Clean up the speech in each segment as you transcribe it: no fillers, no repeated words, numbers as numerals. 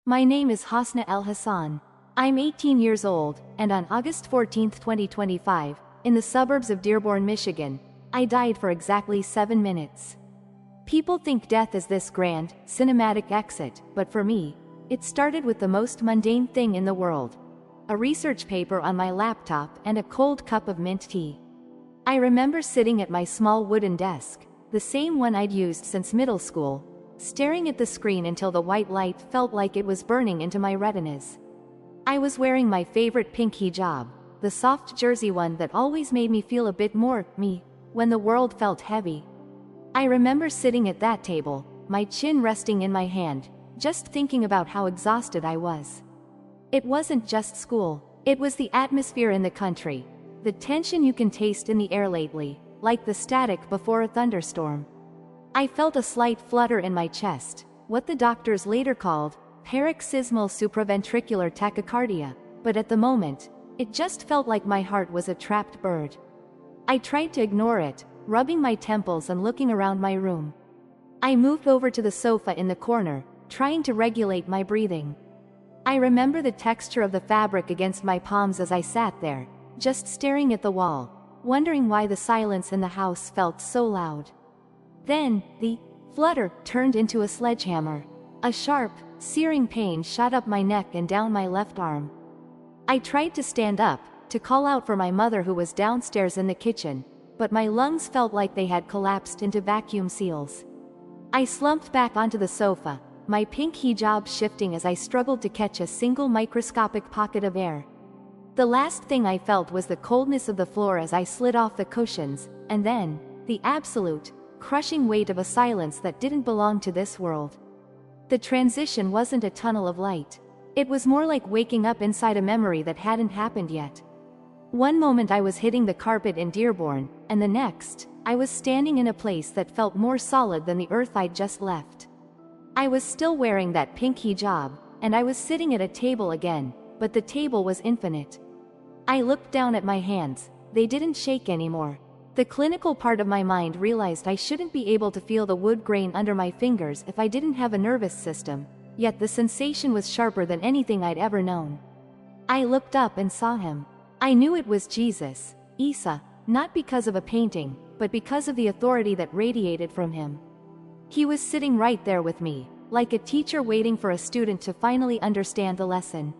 My name is Hasnaa el-Hasan. I'm 18 years old, and on August 14, 2025, in the suburbs of Dearborn, Michigan, I died for exactly 7 minutes. People think death is this grand, cinematic exit, but for me, it started with the most mundane thing in the world. A research paper on my laptop and a cold cup of mint tea. I remember sitting at my small wooden desk, the same one I'd used since middle school, staring at the screen until the white light felt like it was burning into my retinas. I was wearing my favorite pink hijab, the soft jersey one that always made me feel a bit more me when the world felt heavy. I remember sitting at that table, my chin resting in my hand, just thinking about how exhausted I was. It wasn't just school, it was the atmosphere in the country, the tension you can taste in the air lately, like the static before a thunderstorm. I felt a slight flutter in my chest, what the doctors later called paroxysmal supraventricular tachycardia, but at the moment, it just felt like my heart was a trapped bird. I tried to ignore it, rubbing my temples and looking around my room. I moved over to the sofa in the corner, trying to regulate my breathing. I remember the texture of the fabric against my palms as I sat there, just staring at the wall, wondering why the silence in the house felt so loud. Then, the flutter turned into a sledgehammer. A sharp, searing pain shot up my neck and down my left arm. I tried to stand up, to call out for my mother who was downstairs in the kitchen, but my lungs felt like they had collapsed into vacuum seals. I slumped back onto the sofa, my pink hijab shifting as I struggled to catch a single microscopic pocket of air. The last thing I felt was the coldness of the floor as I slid off the cushions, and then, the absolute, crushing weight of a silence that didn't belong to this world. The transition wasn't a tunnel of light. It was more like waking up inside a memory that hadn't happened yet. One moment I was hitting the carpet in Dearborn, and the next, I was standing in a place that felt more solid than the earth I'd just left. I was still wearing that pink hijab, and I was sitting at a table again, but the table was infinite. I looked down at my hands, they didn't shake anymore. The clinical part of my mind realized I shouldn't be able to feel the wood grain under my fingers if I didn't have a nervous system, yet the sensation was sharper than anything I'd ever known. I looked up and saw him. I knew it was Jesus, Isa, not because of a painting, but because of the authority that radiated from him. He was sitting right there with me, like a teacher waiting for a student to finally understand the lesson.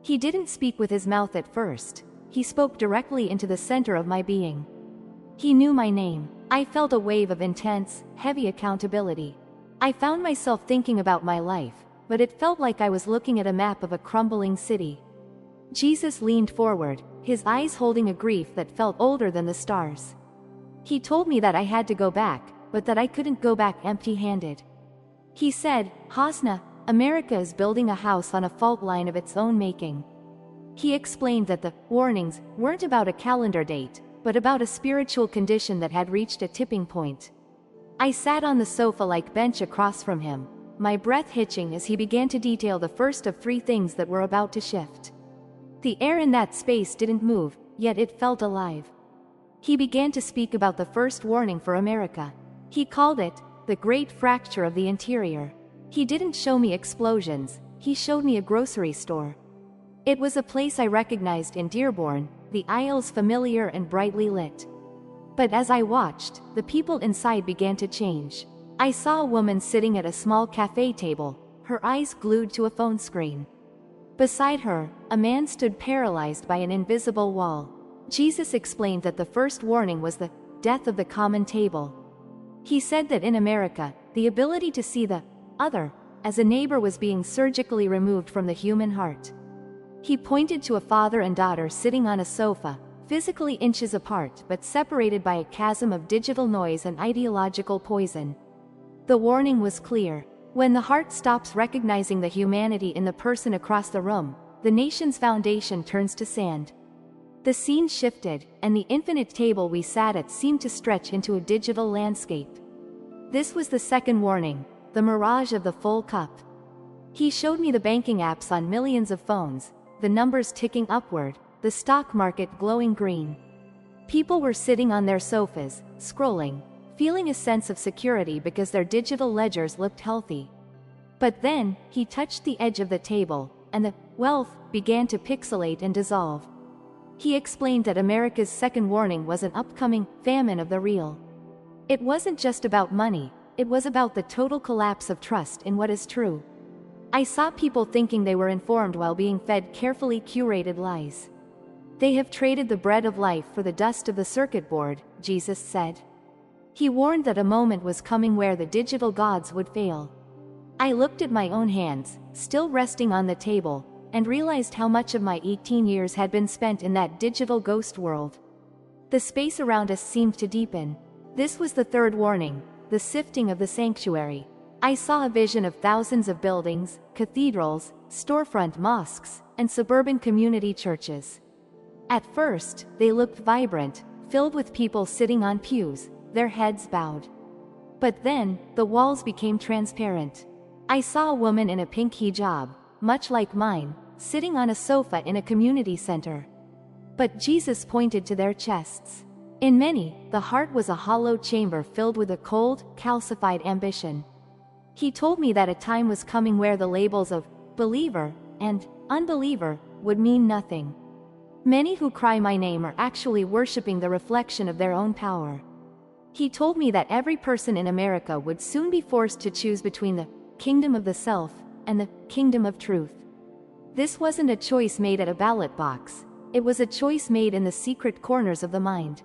He didn't speak with his mouth at first, he spoke directly into the center of my being. He knew my name. I felt a wave of intense, heavy accountability. I found myself thinking about my life, but it felt like I was looking at a map of a crumbling city. Jesus leaned forward, his eyes holding a grief that felt older than the stars. He told me that I had to go back, but that I couldn't go back empty-handed. He said, "Hasnaa, America is building a house on a fault line of its own making." He explained that the warnings weren't about a calendar date, but about a spiritual condition that had reached a tipping point. I sat on the sofa-like bench across from him, my breath hitching as he began to detail the first of 3 things that were about to shift. The air in that space didn't move, yet it felt alive. He began to speak about the first warning for America. He called it, the Great Fracture of the Interior. He didn't show me explosions, he showed me a grocery store. It was a place I recognized in Dearborn, the aisles familiar and brightly lit. But as I watched, the people inside began to change. I saw a woman sitting at a small cafe table, her eyes glued to a phone screen. Beside her, a man stood paralyzed by an invisible wall. Jesus explained that the first warning was the death of the common table. He said that in America, the ability to see the other as a neighbor was being surgically removed from the human heart. He pointed to a father and daughter sitting on a sofa, physically inches apart but separated by a chasm of digital noise and ideological poison. The warning was clear. When the heart stops recognizing the humanity in the person across the room, the nation's foundation turns to sand. The scene shifted, and the infinite table we sat at seemed to stretch into a digital landscape. This was the second warning, the mirage of the full cup. He showed me the banking apps on millions of phones, the numbers ticking upward, the stock market glowing green. People were sitting on their sofas, scrolling, feeling a sense of security because their digital ledgers looked healthy. But then, he touched the edge of the table, and the wealth began to pixelate and dissolve. He explained that America's second warning was an upcoming famine of the real. It wasn't just about money, it was about the total collapse of trust in what is true. I saw people thinking they were informed while being fed carefully curated lies. They have traded the bread of life for the dust of the circuit board, Jesus said. He warned that a moment was coming where the digital gods would fail. I looked at my own hands, still resting on the table, and realized how much of my 18 years had been spent in that digital ghost world. The space around us seemed to deepen. This was the third warning, the sifting of the sanctuary. I saw a vision of thousands of buildings, cathedrals, storefront mosques, and suburban community churches. At first, they looked vibrant, filled with people sitting on pews, their heads bowed. But then, the walls became transparent. I saw a woman in a pink hijab, much like mine, sitting on a sofa in a community center. But Jesus pointed to their chests. In many, the heart was a hollow chamber filled with a cold, calcified ambition. He told me that a time was coming where the labels of believer and unbeliever would mean nothing. Many who cry my name are actually worshiping the reflection of their own power. He told me that every person in America would soon be forced to choose between the kingdom of the self and the kingdom of truth. This wasn't a choice made at a ballot box, it was a choice made in the secret corners of the mind.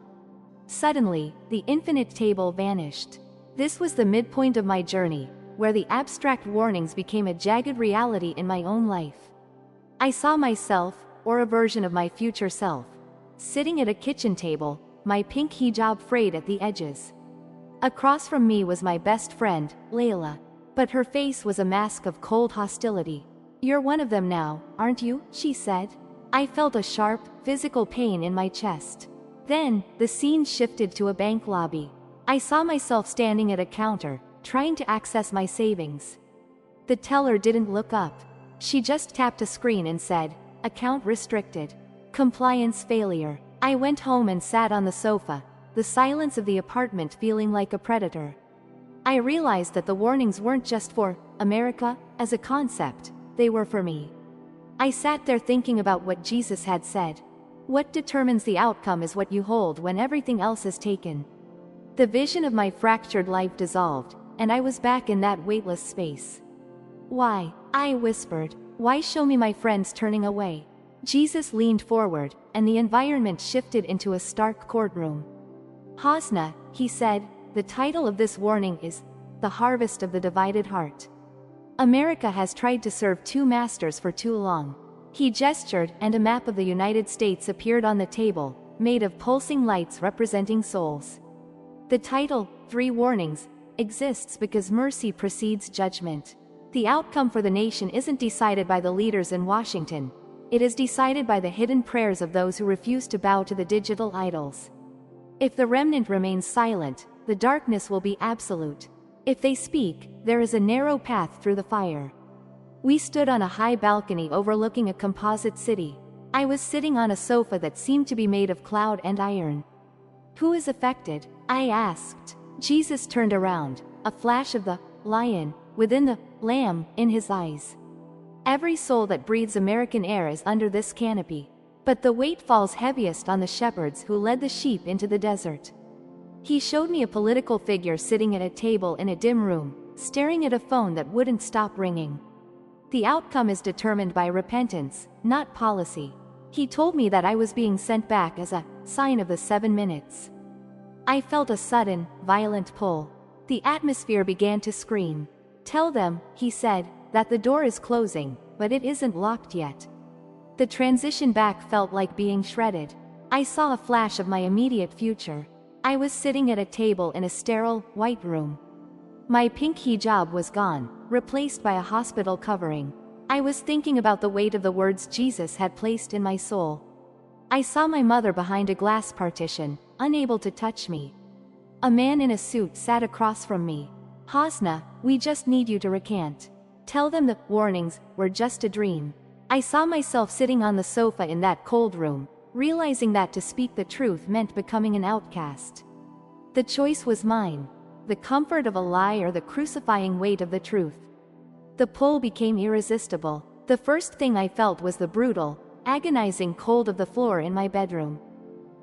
Suddenly, the infinite table vanished. This was the midpoint of my journey, where the abstract warnings became a jagged reality in my own life. I saw myself, or a version of my future self, sitting at a kitchen table, my pink hijab frayed at the edges. Across from me was my best friend, Layla, but her face was a mask of cold hostility. "You're one of them now, aren't you?" she said. I felt a sharp, physical pain in my chest. Then, the scene shifted to a bank lobby. I saw myself standing at a counter, trying to access my savings. The teller didn't look up. She just tapped a screen and said, "Account restricted. Compliance failure." I went home and sat on the sofa, the silence of the apartment feeling like a predator. I realized that the warnings weren't just for America as a concept, they were for me. I sat there thinking about what Jesus had said. What determines the outcome is what you hold when everything else is taken. The vision of my fractured life dissolved, and I was back in that weightless space. "Why?" I whispered. "Why show me my friends turning away?" Jesus leaned forward, and the environment shifted into a stark courtroom. "Hasnaa," he said, "the title of this warning is The Harvest of the Divided Heart. America has tried to serve two masters for too long." He gestured, and a map of the United States appeared on the table, made of pulsing lights representing souls. The title, Three Warnings, exists because mercy precedes judgment. The outcome for the nation isn't decided by the leaders in Washington. It is decided by the hidden prayers of those who refuse to bow to the digital idols. If the remnant remains silent, the darkness will be absolute. If they speak, there is a narrow path through the fire. We stood on a high balcony overlooking a composite city. I was sitting on a sofa that seemed to be made of cloud and iron. "Who is affected?" I asked. Jesus turned around, a flash of the lion within the lamb in his eyes. "Every soul that breathes American air is under this canopy. But the weight falls heaviest on the shepherds who led the sheep into the desert." He showed me a political figure sitting at a table in a dim room, staring at a phone that wouldn't stop ringing. "The outcome is determined by repentance, not policy." He told me that I was being sent back as a sign of the 7 minutes. I felt a sudden, violent pull. The atmosphere began to scream. "Tell them," he said, "that the door is closing, but it isn't locked yet." The transition back felt like being shredded. I saw a flash of my immediate future. I was sitting at a table in a sterile, white room. My pink hijab was gone, replaced by a hospital covering. I was thinking about the weight of the words Jesus had placed in my soul. I saw my mother behind a glass partition, unable to touch me. A man in a suit sat across from me. "Hasnaa, we just need you to recant. Tell them the warnings were just a dream." I saw myself sitting on the sofa in that cold room, realizing that to speak the truth meant becoming an outcast. The choice was mine: the comfort of a lie or the crucifying weight of the truth. The pull became irresistible. The first thing I felt was the brutal, agonizing cold of the floor in my bedroom.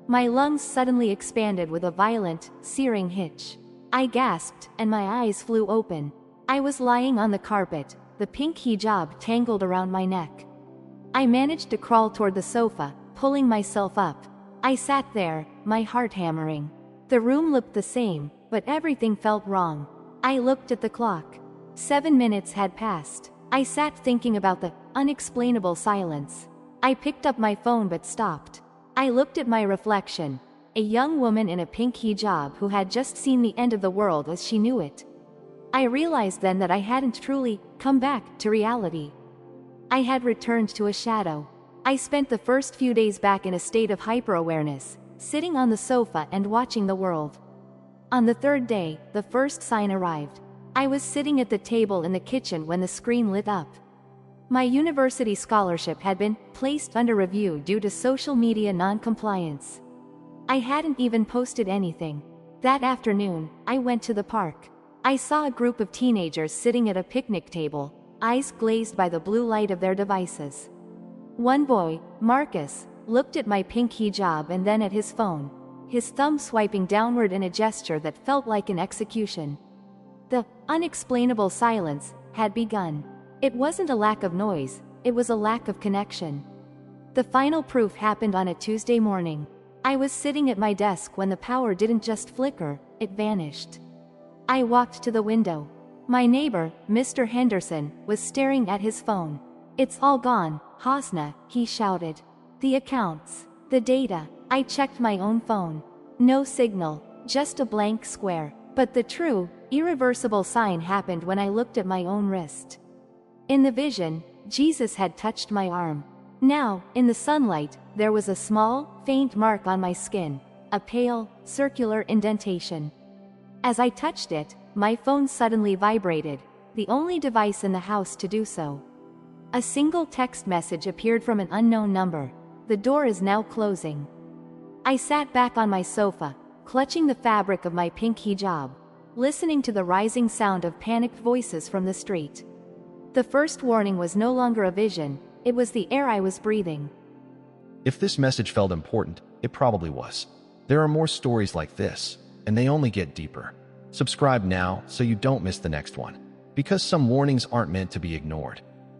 My lungs suddenly expanded with a violent, searing hitch. I gasped, and my eyes flew open. I was lying on the carpet, the pink hijab tangled around my neck. I managed to crawl toward the sofa, pulling myself up. I sat there, my heart hammering. The room looked the same, but everything felt wrong. I looked at the clock. 7 minutes had passed. I sat thinking about the unexplainable silence. I picked up my phone but stopped. I looked at my reflection, a young woman in a pink hijab who had just seen the end of the world as she knew it. I realized then that I hadn't truly come back to reality. I had returned to a shadow. I spent the first few days back in a state of hyper-awareness, sitting on the sofa and watching the world. On the third day, the first sign arrived. I was sitting at the table in the kitchen when the screen lit up. My university scholarship had been placed under review due to social media non-compliance. I hadn't even posted anything. That afternoon, I went to the park. I saw a group of teenagers sitting at a picnic table, eyes glazed by the blue light of their devices. One boy, Marcus, looked at my pink hijab and then at his phone, his thumb swiping downward in a gesture that felt like an execution. The unexplainable silence had begun. It wasn't a lack of noise, it was a lack of connection. The final proof happened on a Tuesday morning. I was sitting at my desk when the power didn't just flicker, it vanished. I walked to the window. My neighbor, Mr. Henderson, was staring at his phone. "It's all gone, Hasnaa," he shouted. "The accounts, the data." I checked my own phone. No signal, just a blank square. But the true, irreversible sign happened when I looked at my own wrist. In the vision, Jesus had touched my arm. Now, in the sunlight, there was a small, faint mark on my skin, a pale, circular indentation. As I touched it, my phone suddenly vibrated, the only device in the house to do so. A single text message appeared from an unknown number. "The door is now closing." I sat back on my sofa, clutching the fabric of my pink hijab, listening to the rising sound of panicked voices from the street. The first warning was no longer a vision, it was the air I was breathing. If this message felt important, it probably was. There are more stories like this, and they only get deeper. Subscribe now so you don't miss the next one, because some warnings aren't meant to be ignored.